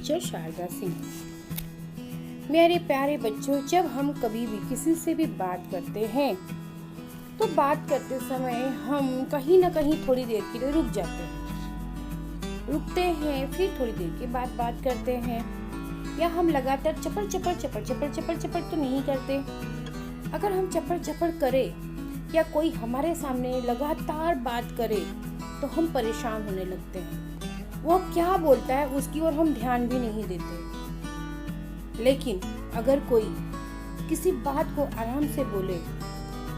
Teacher Sharda Singh. मेरे प्यारे बच्चों, जब हम कभी भी किसी से भी बात करते हैं तो बात करते समय हम कहीं ना कहीं थोड़ी देर के लिए रुक जाते हैं, फिर थोड़ी देर के बाद बात करते हैं, या हम लगातार चपड़ चपड़ तो नहीं करते। अगर हम चपड़ करें या कोई हमारे सामने लगातार बात करे तो हम परेशान होने लगते हैं। वो क्या बोलता है उसकी ओर हम ध्यान भी नहीं देते। लेकिन अगर कोई किसी बात को आराम से बोले,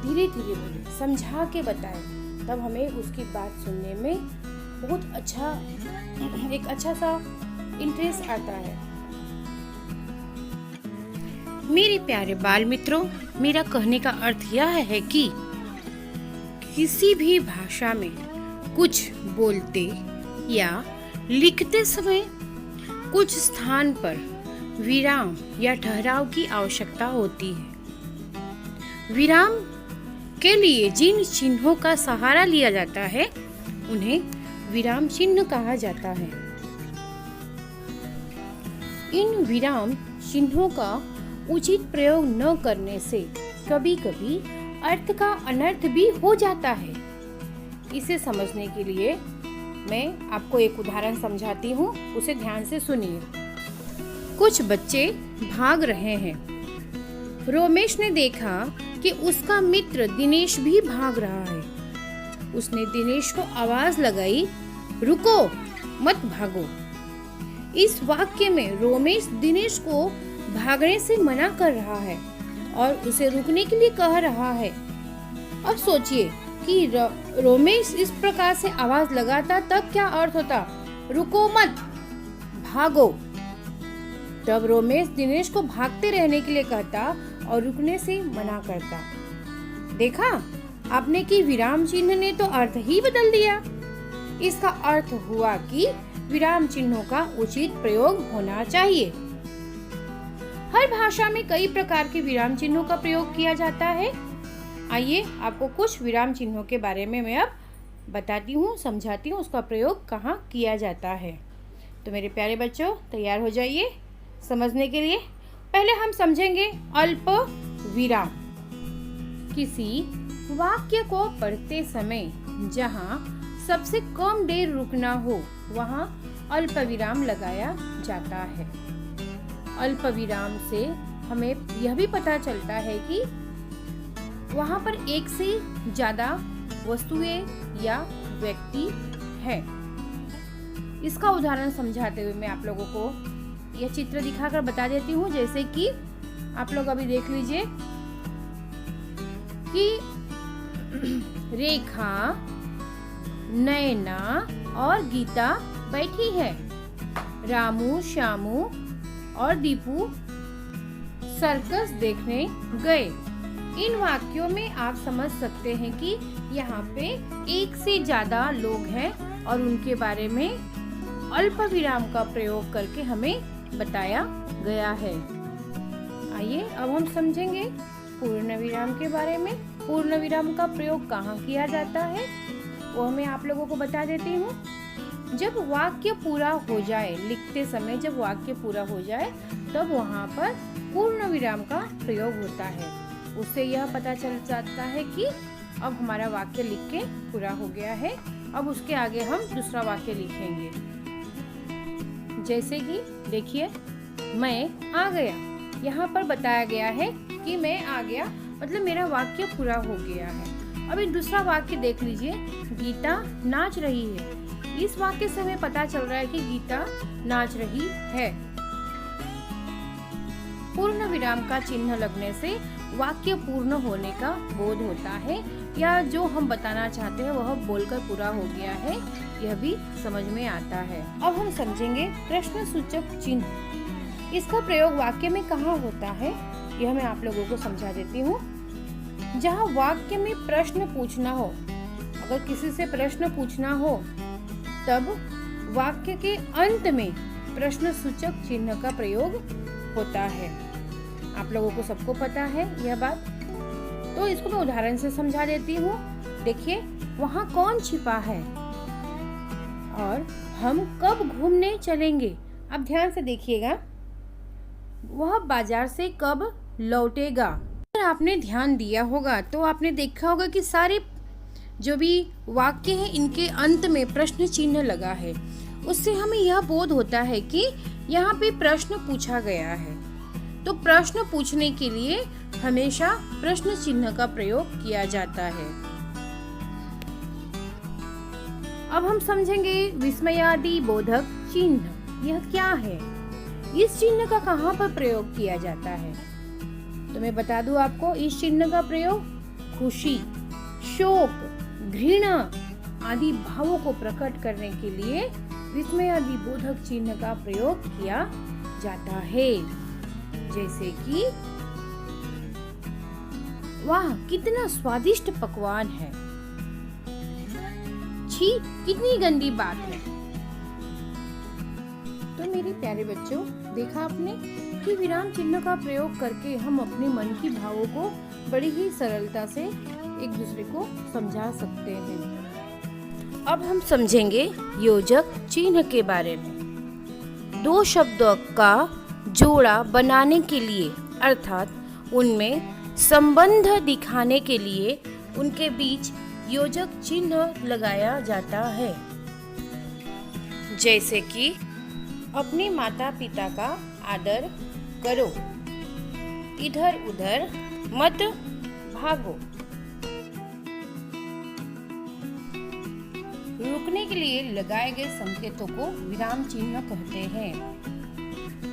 धीरे धीरे बोले, समझा के बताए, तब हमें उसकी बात सुनने में बहुत अच्छा सा इंटरेस्ट आता है। मेरे प्यारे बाल मित्रों, मेरा कहने का अर्थ यह है कि किसी भी भाषा में कुछ बोलते या लिखते समय कुछ स्थान पर विराम या ठहराव की आवश्यकता होती है। विराम के लिए जिन चिन्हों का सहारा लिया जाता है उन्हें विराम चिन्ह कहा जाता है। इन विराम चिन्हों का उचित प्रयोग न करने से कभी-कभी अर्थ का अनर्थ भी हो जाता है। इसे समझने के लिए मैं आपको एक उदाहरण समझाती हूँ, उसे ध्यान से सुनिए। कुछ बच्चे भाग रहे हैं। रोमेश ने देखा कि उसका मित्र दिनेश भी भाग रहा है। उसने दिनेश को आवाज लगाई, रुको, मत भागो। इस वाक्य में रोमेश दिनेश को भागने से मना कर रहा है और उसे रुकने के लिए कह रहा है। अब सोचिए कि रोमेश इस प्रकार से आवाज लगाता तब क्या अर्थ होता? रुको मत, भागो। तब रोमेश दिनेश को भागते रहने के लिए कहता और रुकने से मना करता। देखा आपने कि विराम चिन्ह ने तो अर्थ ही बदल दिया। इसका अर्थ हुआ कि विराम चिन्हों का उचित प्रयोग होना चाहिए। हर भाषा में कई प्रकार के विराम चिन्हों का प्रयोग किया जाता है। आइए आपको कुछ विराम चिन्हों के बारे में मैं अब बताती हूँ, समझाती हूँ उसका प्रयोग कहाँ किया जाता है। तो मेरे प्यारे बच्चों, तैयार हो जाइए समझने के लिए। पहले हम समझेंगे अल्प विराम। किसी वाक्य को पढ़ते समय जहाँ सबसे कम देर रुकना हो वहाँ अल्प विराम लगाया जाता है। अल्प विराम से हमें यह भी पता चलता है कि वहाँ पर एक से ज्यादा वस्तुएं या व्यक्ति हैं। इसका उदाहरण समझाते हुए मैं आप लोगों को यह चित्र दिखाकर बता देती हूँ। जैसे कि आप लोग अभी देख लीजिए कि रेखा, नैना और गीता बैठी है। रामू, श्यामू और दीपू सर्कस देखने गए। इन वाक्यों में आप समझ सकते हैं कि यहाँ पे एक से ज्यादा लोग हैं और उनके बारे में अल्प विराम का प्रयोग करके हमें बताया गया है। आइए अब हम समझेंगे पूर्ण विराम के बारे में। पूर्ण विराम का प्रयोग कहाँ किया जाता है वो मैं आप लोगों को बता देती हूँ। जब वाक्य पूरा हो जाए, लिखते समय जब वाक्य पूरा हो जाए तब वहाँ पर पूर्ण विराम का प्रयोग होता है। उससे यह पता चल जाता है कि अब हमारा वाक्य लिख के पूरा हो गया है। अब उसके आगे हम दूसरा वाक्य लिखेंगे। जैसे कि देखिए, मैं आ गया। यहाँ पर बताया गया है कि मैं आ गया मतलब मेरा वाक्य पूरा हो गया है। अब एक दूसरा वाक्य देख लीजिए, गीता नाच रही है। इस वाक्य से हमें पता चल रहा है कि गीता नाच रही है। पूर्ण विराम का चिन्ह लगने से वाक्य पूर्ण होने का बोध होता है, या जो हम बताना चाहते हैं वह बोलकर पूरा हो गया है, यह भी समझ में आता है। अब हम समझेंगे प्रश्न सूचक चिन्ह। इसका प्रयोग वाक्य में कहाँ होता है यह मैं आप लोगों को समझा देती हूँ। जहाँ वाक्य में प्रश्न पूछना हो, अगर किसी से प्रश्न पूछना हो तब वाक्य के अंत में प्रश्न सूचक चिन्ह का प्रयोग होता है। आप लोगों को सबको पता है यह बात, तो इसको मैं उदाहरण से समझा देती हूँ। देखिए, वहाँ कौन छिपा है और हम कब घूमने चलेंगे। अब ध्यान से देखिएगा, वह बाजार से कब लौटेगा। अगर आपने ध्यान दिया होगा तो आपने देखा होगा कि सारे जो भी वाक्य है इनके अंत में प्रश्न चिन्ह लगा है। उससे हमें यह बोध होता है कि यहाँ पे प्रश्न पूछा गया है। तो प्रश्न पूछने के लिए हमेशा प्रश्न चिन्ह का प्रयोग किया जाता है। अब हम समझेंगे विस्मयादि बोधक चिन्ह, यह क्या है, इस चिन्ह का कहाँ पर प्रयोग किया जाता है। तो मैं बता दूं आपको, इस चिन्ह का प्रयोग खुशी, शोक, घृणा आदि भावों को प्रकट करने के लिए विस्मयादि बोधक चिन्ह का प्रयोग किया जाता है। जैसे कि वाह कितना स्वादिष्ट पकवान है, छी कितनी गंदी बात है। तो मेरे प्यारे बच्चों, देखा आपने कि विराम चिन्ह का प्रयोग करके हम अपने मन की भावों को बड़ी ही सरलता से एक दूसरे को समझा सकते हैं। अब हम समझेंगे योजक चिन्ह के बारे में। दो शब्दों का जोड़ा बनाने के लिए अर्थात उनमें संबंध दिखाने के लिए उनके बीच योजक चिन्ह लगाया जाता है। जैसे कि अपने माता पिता का आदर करो, इधर उधर मत भागो। रुकने के लिए लगाए गए संकेतों को विराम चिन्ह कहते हैं।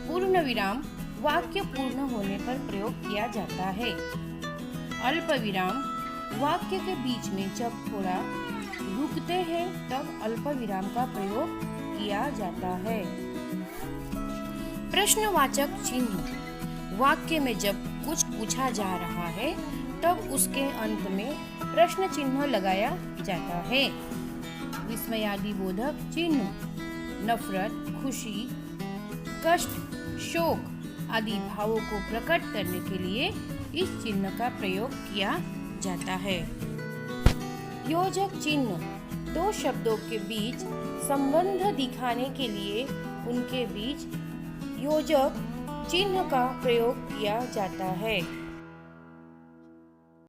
पूर्ण विराम वाक्य पूर्ण होने पर प्रयोग किया जाता है। अल्प विराम वाक्य के बीच में जब थोड़ा रुकते हैं तब अल्प विराम का प्रयोग किया जाता है। प्रश्नवाचक चिन्ह वाक्य में जब कुछ पूछा जा रहा है तब उसके अंत में प्रश्न चिन्ह लगाया जाता है। विस्मयादि बोधक चिन्ह नफरत, खुशी, कष्ट, शोक आदि भावों को प्रकट करने के लिए इस चिन्ह का प्रयोग किया जाता है। योजक चिन्ह दो शब्दों के बीच संबंध दिखाने के लिए उनके बीच योजक चिन्ह का प्रयोग किया जाता है।